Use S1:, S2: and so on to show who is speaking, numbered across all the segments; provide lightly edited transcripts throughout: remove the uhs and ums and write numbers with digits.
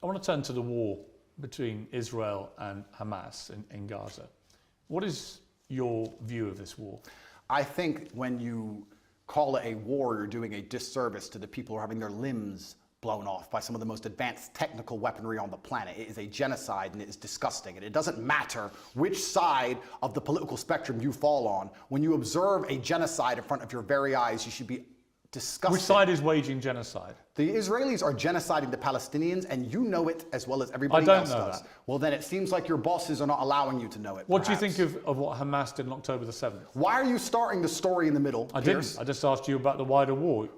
S1: I want to turn to the war between Israel and Hamas in Gaza. What is your view of this war?
S2: I think when you call it a war, you're doing a disservice to the people who are having their limbs blown off by some of the most advanced technical weaponry on the planet. It is a genocide and it is disgusting. And it doesn't matter which side of the political spectrum you fall on. When you observe a genocide in front of your very eyes, you should be disgusted.
S1: Which side is waging genocide?
S2: The Israelis are genociding the Palestinians, and you know it as well as everybody else does.
S1: That.
S2: Well, then it seems like your bosses are not allowing you to know it.
S1: What do you think of what Hamas did on October the 7th?
S2: Why are you starting the story in the middle, Beirs?
S1: I just asked you about the wider war.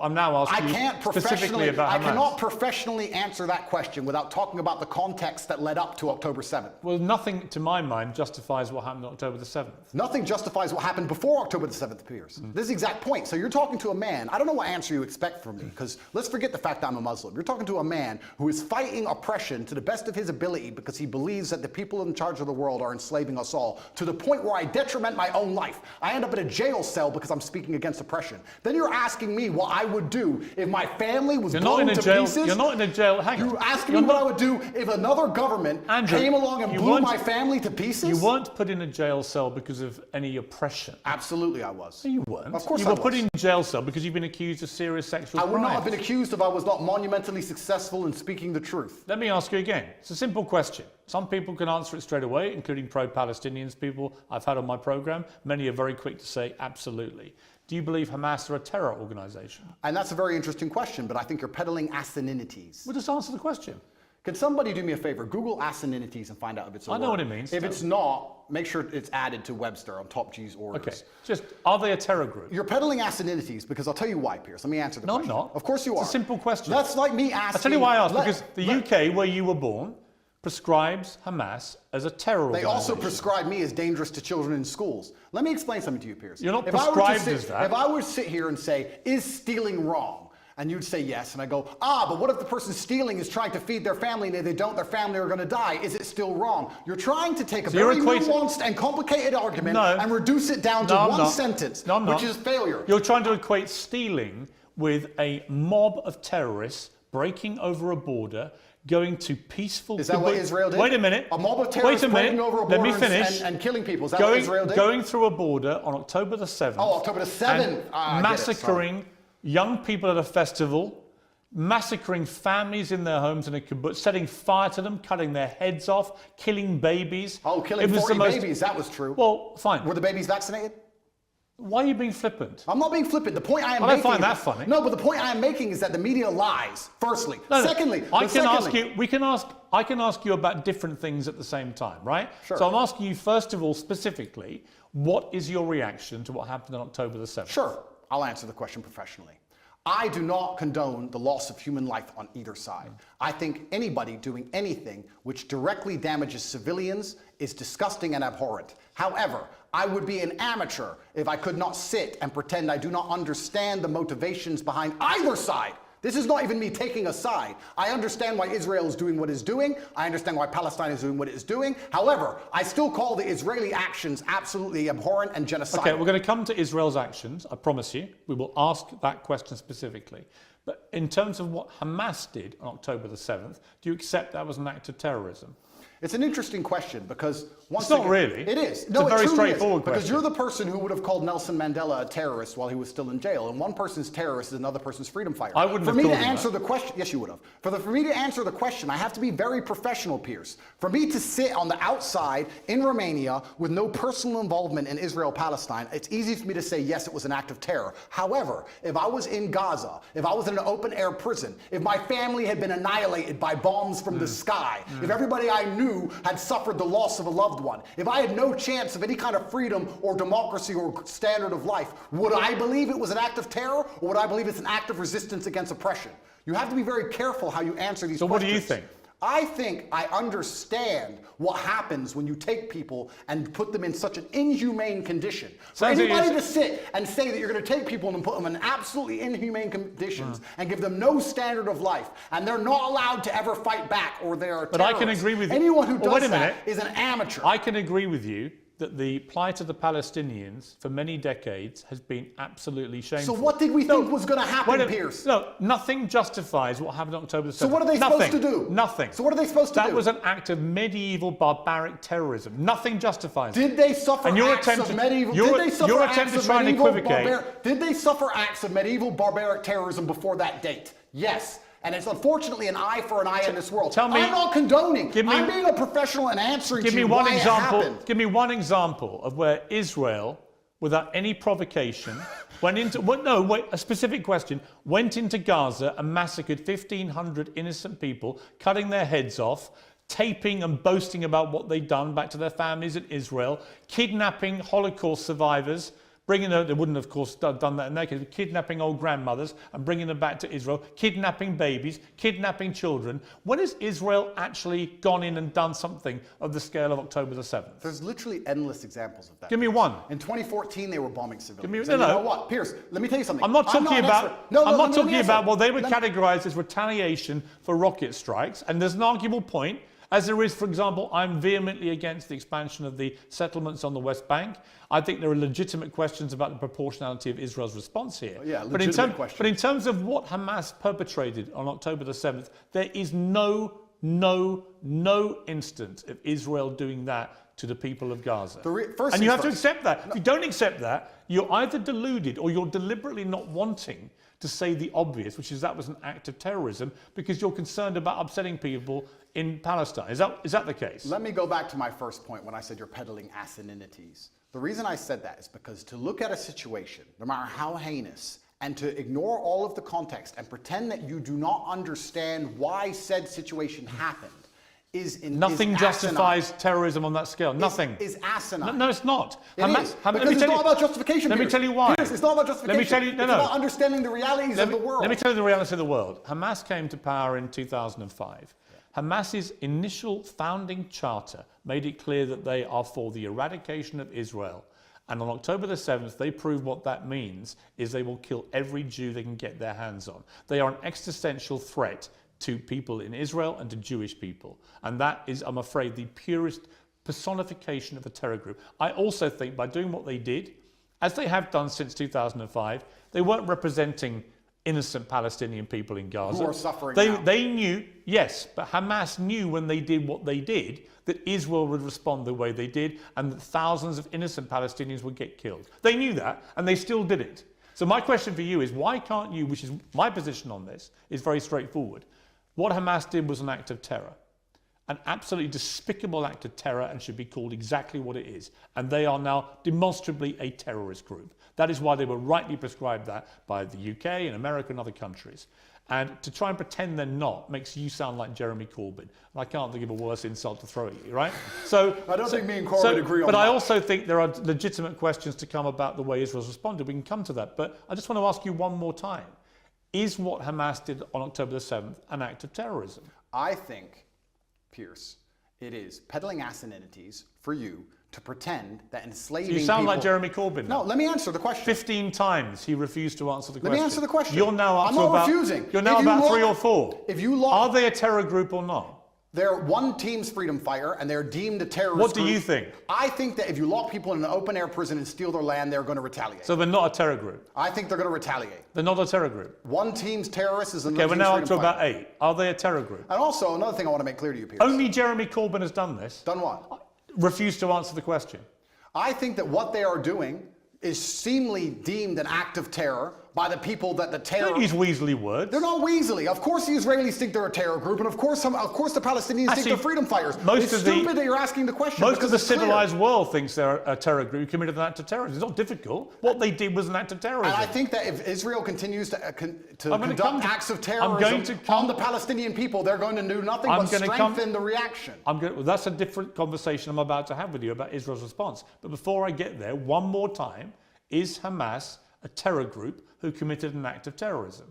S1: I'm now asking you specifically about Hamas.
S2: I cannot professionally answer that question without talking about the context that led up to October 7th.
S1: Well, nothing, to my mind, justifies what happened on October the 7th.
S2: Nothing justifies what happened before October the 7th, Beirs. This is the exact point. So you're talking to a man, I don't know what answer you expect from me, because let's forget the fact that I'm a Muslim. You're talking to a man who is fighting oppression to the best of his ability because he believes that the people in charge of the world are enslaving us all, to the point where I detriment my own life. I end up in a jail cell because I'm speaking against oppression. Then you're asking me what I would do if my family was blown to pieces.
S1: You're not in a jail. Hang on.
S2: You're asking me what I would do if another government came along and blew my family to pieces?
S1: You weren't put in a jail cell because of any oppression.
S2: Absolutely I was.
S1: No, you weren't.
S2: Of course
S1: you
S2: I
S1: were
S2: was.
S1: put in jail cell because you've been accused of serious sexual crimes.
S2: I would not have been accused if I was not monumentally successful in speaking the truth.
S1: Let me ask you again. It's a simple question. Some people can answer it straight away, including pro-Palestinians people I've had on my program. Many are very quick to say absolutely. Do you believe Hamas are a terror organization?
S2: And that's a very interesting question, but I think you're peddling asininities.
S1: Well, just answer the question.
S2: Can somebody do me a favor? Google asininities and find out if it's a word.
S1: I know what it means.
S2: If it's not, make sure it's added to Webster on Top G's orders.
S1: Okay. Just, are they a terror group?
S2: You're peddling asininities because I'll tell you why, Beirs. Let me answer the question.
S1: No, I'm not.
S2: Of course you are.
S1: It's a simple question.
S2: That's like me asking...
S1: I'll tell you why I asked. Because the UK, where you were born, prescribes Hamas as a terror
S2: They
S1: organization.
S2: also prescribe me as dangerous to children in schools. Let me explain something to you, Beirs.
S1: You're not prescribed as that.
S2: If I were to sit here and say, is stealing wrong? And you'd say yes, and I go, but what if the person stealing is trying to feed their family, and if they don't, their family are going to die? Is it still wrong? You're trying to take a very nuanced and complicated argument and reduce it down to one sentence, which is failure.
S1: You're trying to equate stealing with a mob of terrorists breaking over a border, going to peaceful...
S2: Is that what Israel did?
S1: Wait a minute.
S2: A mob of terrorists breaking over a border and killing people. Is that what Israel did?
S1: Going through a border on October the 7th.
S2: Oh, October the 7th.
S1: Massacring young people at a festival, massacring families in their homes in a kibbutz, setting fire to them, cutting their heads off, killing babies.
S2: Oh, killing 40 babies, that was true.
S1: Well, fine.
S2: Were the babies vaccinated?
S1: Why are you being flippant?
S2: I'm not being flippant. The point I am making...
S1: I don't find that funny.
S2: No, but the point I am making is that the media lies, firstly. Secondly...
S1: I can ask you about different things at the same time, right?
S2: Sure.
S1: So I'm asking you, first of all, specifically, what is your reaction to what happened on October the 7th?
S2: Sure. I'll answer the question professionally. I do not condone the loss of human life on either side. I think anybody doing anything which directly damages civilians is disgusting and abhorrent. However, I would be an amateur if I could not sit and pretend I do not understand the motivations behind either side. This is not even me taking a side. I understand why Israel is doing what it's doing. I understand why Palestine is doing what it's doing. However, I still call the Israeli actions absolutely abhorrent and genocidal.
S1: Okay, we're going to come to Israel's actions, I promise you. We will ask that question specifically. But in terms of what Hamas did on October the 7th, do you accept that was an act of terrorism?
S2: It's an interesting question because
S1: once again, it's not really.
S2: It is.
S1: It's a very straightforward question.
S2: Because you're the person who would have called Nelson Mandela a terrorist while he was still in jail, and one person's terrorist is another person's freedom fighter.
S1: I wouldn't have
S2: called him
S1: that.
S2: For me to answer the question, yes, you would have. For me to answer the question, I have to be very professional, Beirs. For me to sit on the outside in Romania with no personal involvement in Israel-Palestine, it's easy for me to say yes, it was an act of terror. However, if I was in Gaza, if I was in an open-air prison, if my family had been annihilated by bombs from the sky, if everybody I knew had suffered the loss of a loved one, if I had no chance of any kind of freedom or democracy or standard of life, would I believe it was an act of terror, or would I believe it's an act of resistance against oppression? You have to be very careful how you answer these questions.
S1: So what do you think?
S2: I think I understand what happens when you take people and put them in such an inhumane condition. For anybody to sit and say that you're going to take people and put them in absolutely inhumane conditions and give them no standard of life, and they're not allowed to ever fight back, or they are terrorists.
S1: But I can agree with you.
S2: Anyone who does that is an amateur.
S1: I can agree with you that the plight of the Palestinians for many decades has been absolutely shameful.
S2: So what did we think was going to happen, Piers?
S1: No, nothing justifies what happened on October the 7th.
S2: So what are they supposed to do?
S1: Nothing.
S2: So what are they supposed to do?
S1: That was an act of medieval barbaric terrorism. Nothing justifies it.
S2: Did they suffer acts of medieval? Did they suffer acts of medieval barbaric? Did they suffer acts of medieval barbaric terrorism before that date? Yes. And it's unfortunately an eye for an eye in this world.
S1: Tell me,
S2: I'm not condoning. I'm being a professional and answering to you why it happened.
S1: Give me one example of where Israel, without any provocation, went into... a specific question. Went into Gaza and massacred 1,500 innocent people, cutting their heads off, taping and boasting about what they'd done back to their families in Israel, kidnapping Holocaust survivors, bringing them, they wouldn't of course done that in their case, but kidnapping old grandmothers and bringing them back to Israel, kidnapping babies, kidnapping children. When has Israel actually gone in and done something of the scale of October the 7th?
S2: There's literally endless examples of that.
S1: Give me one.
S2: In 2014, they were bombing civilians.
S1: You know
S2: what, Piers, let me tell you something.
S1: I'm not talking about well, they were categorized as retaliation for rocket strikes, and there's an arguable point. As there is, for example, I'm vehemently against the expansion of the settlements on the West Bank. I think there are legitimate questions about the proportionality of Israel's response here.
S2: But in
S1: terms of what Hamas perpetrated on October the 7th, there is no instance of Israel doing that to the people of Gaza. And you have to accept that. If you don't accept that, you're either deluded or you're deliberately not wanting to say the obvious, which is that was an act of terrorism, because you're concerned about upsetting people in Palestine. Is that the case?
S2: Let me go back to my first point when I said you're peddling asininities. The reason I said that is because to look at a situation, no matter how heinous, and to ignore all of the context and pretend that you do not understand why said situation happened
S1: Nothing justifies terrorism on that scale. Nothing.
S2: Is asinine.
S1: No, it's not.
S2: Because it's not about justification.
S1: Let me tell you why.
S2: Piers, it's not about justification.
S1: Let me tell you,
S2: it's about understanding the realities of the world.
S1: Let me tell you the reality of the world. Hamas came to power in 2005. Hamas's initial founding charter made it clear that they are for the eradication of Israel. And on October the 7th, they proved what that means is they will kill every Jew they can get their hands on. They are an existential threat to people in Israel and to Jewish people. And that is, I'm afraid, the purest personification of a terror group. I also think by doing what they did, as they have done since 2005, they weren't representing innocent Palestinian people in Gaza.
S2: Who are suffering now.
S1: They knew, yes, but Hamas knew when they did what they did that Israel would respond the way they did and that thousands of innocent Palestinians would get killed. They knew that, and they still did it. So my question for you is, why can't you, which is my position on this, is very straightforward. What Hamas did was an act of terror, an absolutely despicable act of terror, and should be called exactly what it is. And they are now demonstrably a terrorist group. That is why they were rightly prescribed that by the UK and America and other countries. And to try and pretend they're not makes you sound like Jeremy Corbyn. And I can't think of a worse insult to throw at you, right? So
S2: I don't think me and Corbyn agree on that.
S1: But I also think there are legitimate questions to come about the way Israel's responded. We can come to that. But I just want to ask you one more time. Is what Hamas did on October the 7th an act of terrorism?
S2: I think, Piers, it is peddling asininities for you to pretend that enslaving people...
S1: You sound like Jeremy Corbyn.
S2: No, let me answer the question.
S1: 15 times he refused to answer the question.
S2: Let me answer the question.
S1: You're now up
S2: I'm
S1: to
S2: not
S1: about...
S2: refusing.
S1: You're now about 3 or 4.
S2: If you look...
S1: Are they a terror group or not?
S2: They're one team's freedom fighter, and they're deemed a terrorist
S1: What do
S2: group.
S1: you think?
S2: I think that if you lock people in an open-air prison and steal their land, they're going to retaliate.
S1: So they're not a terror group?
S2: I think they're going to retaliate.
S1: They're not a terror group?
S2: One team's terrorist is another
S1: team's freedom fighter. Okay, we're now up to about 8. Are they a terror group?
S2: And also, another thing I want to make clear to you, Piers.
S1: Only Jeremy Corbyn has done this.
S2: Done what?
S1: Refused to answer the question.
S2: I think that what they are doing is seemingly deemed an act of terror by the people that the terror...
S1: Don't use weaselly words.
S2: They're not weaselly. Of course the Israelis think they're a terror group, and of course the Palestinians think they're freedom fighters. It's stupid that you're asking the question.
S1: Most of the civilized world thinks they're a terror group who committed an act of terrorism. It's not difficult. What they did was an act of terrorism.
S2: And I think that if Israel continues to conduct acts of terrorism on the Palestinian people, they're going to do nothing but strengthen the reaction.
S1: Well, that's a different conversation I'm about to have with you about Israel's response. But before I get there, one more time, is Hamas a terror group who committed an act of terrorism?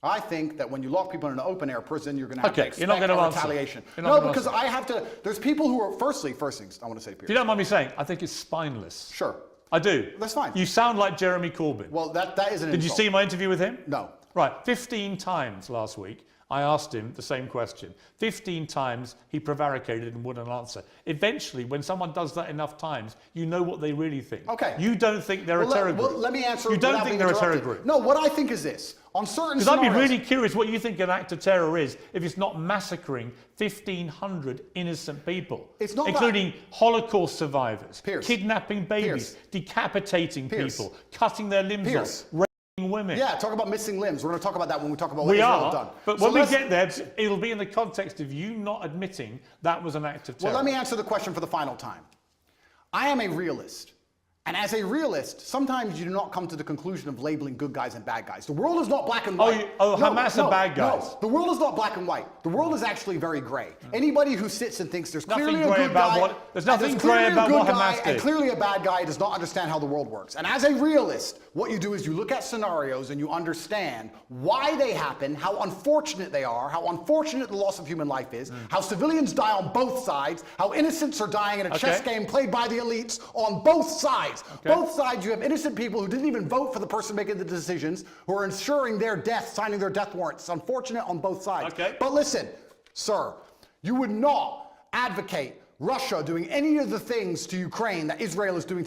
S2: I think that when you lock people in an open-air prison, you're going to have to expect retaliation.
S1: No,
S2: because I have to... There's people who are... First things I want to say, Piers.
S1: If you don't mind me saying, I think it's spineless.
S2: Sure.
S1: I do.
S2: That's fine.
S1: You sound like Jeremy Corbyn.
S2: Well, that is an insult.
S1: Did you see my interview with him?
S2: No.
S1: Right. 15 times last week, I asked him the same question. 15 times he prevaricated and wouldn't answer. Eventually, when someone does that enough times, you know what they really think.
S2: Okay.
S1: You don't think they're a terror group.
S2: Well, let me answer.
S1: You don't think they're a terror group.
S2: No, what I think is this. On certain
S1: Because I'd be
S2: scenarios,
S1: really curious what you think an act of terror is if it's not massacring 1,500 innocent people,
S2: It's not
S1: including Holocaust survivors,
S2: Pierce.
S1: kidnapping babies,
S2: Pierce.
S1: decapitating
S2: Pierce.
S1: people, cutting their limbs
S2: Pierce.
S1: off, raping women.
S2: Yeah, talk about missing limbs. We're going to talk about that when we talk about what
S1: We
S2: Israel
S1: are,
S2: have done.
S1: but
S2: So
S1: when we
S2: let's-
S1: get there, it'll be in the context of you not admitting that was an act of terror.
S2: Well, let me answer the question for the final time. I am a realist. And as a realist, sometimes you do not come to the conclusion of labeling good guys and bad guys. The world is not black and white.
S1: Hamas are bad guys.
S2: No, the world is not black and white. The world is actually very gray. Anybody who sits and thinks there's
S1: Nothing
S2: clearly a
S1: grey
S2: good
S1: about
S2: guy,
S1: what- there's
S2: and
S1: nothing
S2: clearly
S1: grey
S2: a
S1: about
S2: good
S1: what
S2: guy
S1: Hamas
S2: and
S1: did.
S2: clearly a bad guy does not understand how the world works. And as a realist, what you do is you look at scenarios and you understand why they happen, how unfortunate they are, how unfortunate the loss of human life is, how civilians die on both sides, how innocents are dying in a chess game played by the elites on both sides. Both sides, you have innocent people who didn't even vote for the person making the decisions, who are ensuring their death, signing their death warrants. It's unfortunate on both sides. But listen, sir, you would not advocate Russia doing any of the things to Ukraine that Israel is doing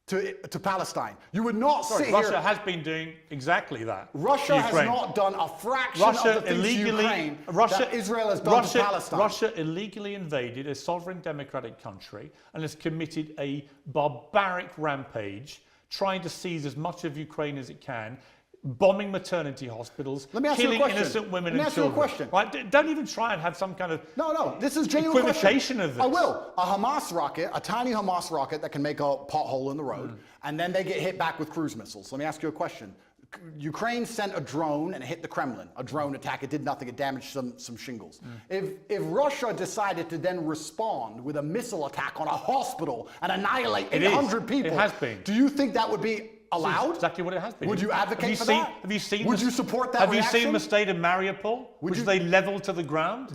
S2: to Palestine. You would not sit here.
S1: Russia has been doing exactly that.
S2: Russia has not done a fraction of the things to Ukraine that Israel has done to Palestine.
S1: Russia illegally invaded a sovereign democratic country and has committed a barbaric rampage, trying to seize as much of Ukraine as it can, bombing maternity hospitals, killing innocent women and children. Right? Don't even try and have some kind of
S2: this is genuine
S1: equivocation of this.
S2: I will. A Hamas rocket, a tiny Hamas rocket that can make a pothole in the road, and then they get hit back with cruise missiles. Let me ask you a question. Ukraine sent a drone and it hit the Kremlin. A drone attack. It did nothing. It damaged some shingles. If Russia decided to then respond with a missile attack on a hospital and annihilate 800 people,
S1: it has been.
S2: Do you think that would be allowed?
S1: That's exactly what it has been.
S2: Would you advocate for that?
S1: Have you seen?
S2: Would you support that
S1: Have
S2: reaction?
S1: you seen the state of Mariupol, which they leveled to the ground?